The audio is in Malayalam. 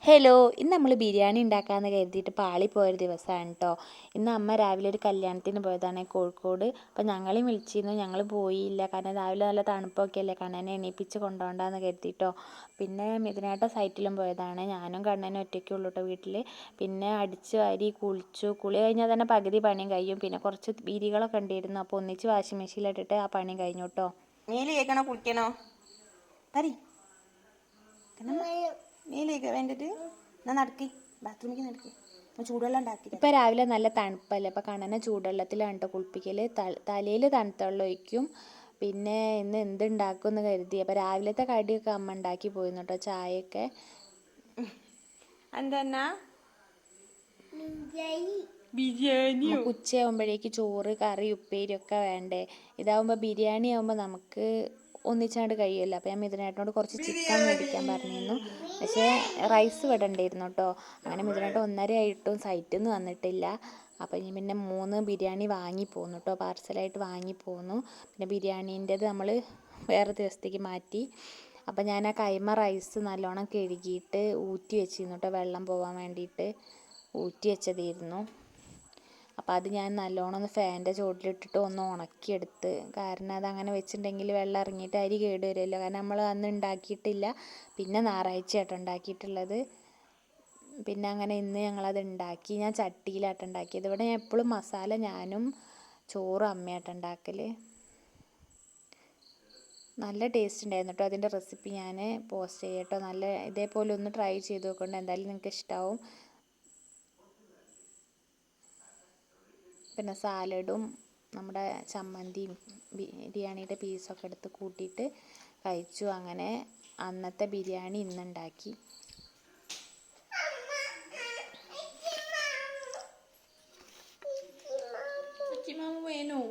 ഹലോ, ഇന്ന് നമ്മൾ ബിരിയാണി ഉണ്ടാക്കാമെന്ന് കരുതിയിട്ട് പാളിപ്പോയൊരു ദിവസമാണ് കേട്ടോ. ഇന്ന് അമ്മ രാവിലെ ഒരു കല്യാണത്തിന് പോയതാണ് കോഴിക്കോട്. അപ്പോൾ ഞങ്ങളെയും വിളിച്ചിരുന്നു, ഞങ്ങൾ പോയില്ല. കാരണം രാവിലെ നല്ല തണുപ്പൊക്കെ അല്ലേ, കണ്ണനെ എണീപ്പിച്ച് കൊണ്ടുപോകണ്ടെന്ന് കരുതിയിട്ടോ. പിന്നെ മിഥുനേട്ടൻ സൈറ്റിലും പോയതാണ്. ഞാനും കണ്ണനും ഒറ്റയ്ക്കുള്ളൂ കേട്ടോ വീട്ടിൽ. പിന്നെ അടിച്ച് വാരി കുളിച്ചു. കുളി കഴിഞ്ഞാൽ തന്നെ പകുതി പണിയും കഴിയും. പിന്നെ കുറച്ച് ബീരികളൊക്കെ ഉണ്ടായിരുന്നു, അപ്പോൾ ഒന്നിച്ച് വാഷിംഗ് മെഷീനിലിട്ടിട്ട് ആ പണി കഴിഞ്ഞു കേട്ടോ. മേല് കേൾക്കണോ കുളിക്കണോ? പരി മേലേക്ക് വേണ്ടിട്ട് ഞാൻ നടക്കി ബാത്റൂമിലേക്ക് നടക്കി ചൂടുവെള്ളം ഉണ്ടാക്കി. ഇപ്പം രാവിലെ നല്ല തണുപ്പല്ലേ, അപ്പോൾ കണ്ണനെ ചൂടുവെള്ളത്തിലാണ് കേട്ടോ കുളിപ്പിക്കൽ. തലയിൽ തണുത്ത വെള്ളം ഒഴിക്കും. പിന്നെ ഇന്ന് എന്തുണ്ടാക്കും എന്ന് കരുതി. അപ്പോൾ രാവിലത്തെ കടിയൊക്കെ അമ്മ ഉണ്ടാക്കി പോയിരുന്നു കേട്ടോ, ചായയൊക്കെ. എന്താ ബിരിയാണി നമുക്ക് ഉച്ചയാകുമ്പോഴേക്ക് ചോറ് കറി ഉപ്പേരി ഒക്കെ വേണ്ടേ. ഇതാവുമ്പോൾ ബിരിയാണി ആകുമ്പോൾ നമുക്ക് ഒന്നിച്ചാണ്ട് കഴിയുമല്ലോ. അപ്പോൾ ഞാൻ മിഥുനേട്ടനോട് കുറച്ച് ചിക്കൻ മേടിക്കാൻ പറഞ്ഞിരുന്നു. പക്ഷേ റൈസ് ഇവിടെ ഉണ്ടായിരുന്നു കേട്ടോ. അങ്ങനെ മിഥുനേട്ടൻ 1:30 ആയിട്ടും സൈറ്റിൽ നിന്ന് വന്നിട്ടില്ല. അപ്പോൾ ഇനി പിന്നെ 3 ബിരിയാണി വാങ്ങി പോന്നു കേട്ടോ, പാർസലായിട്ട് വാങ്ങി പോന്നു. പിന്നെ ബിരിയാണീൻ്റെത് നമ്മൾ വേറെ ദിവസത്തേക്ക് മാറ്റി. അപ്പോൾ ഞാൻ ആ കൈമ റൈസ് നല്ലോണം കഴുകിയിട്ട് ഊറ്റി വെച്ചിരുന്നു കേട്ടോ, വെള്ളം പോകാൻ വേണ്ടിയിട്ട് ഊറ്റി വെച്ചതായിരുന്നു. അപ്പോൾ അത് ഞാൻ നല്ലോണം ഒന്ന് ഫാനിൻ്റെ ചുവട്ടിലിട്ടിട്ട് ഒന്ന് ഉണക്കിയെടുത്ത്. കാരണം അതങ്ങനെ വെച്ചിട്ടുണ്ടെങ്കിൽ വെള്ളം ഇറങ്ങിയിട്ട് അരി കേട് വരുമല്ലോ. കാരണം നമ്മൾ അന്ന് ഉണ്ടാക്കിയിട്ടില്ല, പിന്നെ ഞായറാഴ്ചയായിട്ട് ഉണ്ടാക്കിയിട്ടുള്ളത്. പിന്നെ അങ്ങനെ ഇന്ന് ഞങ്ങളത് ഉണ്ടാക്കി. ഞാൻ ചട്ടിയിലാട്ടം ഉണ്ടാക്കിയത്. ഇവിടെ ഞാൻ എപ്പോഴും മസാല ഞാനും ചോറും അമ്മയാട്ടം ഉണ്ടാക്കൽ. നല്ല ടേസ്റ്റ് ഉണ്ടായിരുന്നു കേട്ടോ. അതിൻ്റെ റെസിപ്പി ഞാൻ പോസ്റ്റ് ചെയ്യാം കേട്ടോ. നല്ല ഇതേപോലെ ഒന്ന് ട്രൈ ചെയ്ത് നോക്കൊണ്ട്, എന്തായാലും നിങ്ങൾക്ക് ഇഷ്ടമാവും. പിന്നെ സാലഡും നമ്മുടെ ചമ്മന്തിയും ബിരിയാണിയുടെ പീസൊക്കെ എടുത്ത് കൂട്ടിയിട്ട് കഴിച്ചു. അങ്ങനെ അന്നത്തെ ബിരിയാണി ഇന്നുണ്ടാക്കി. വേണോ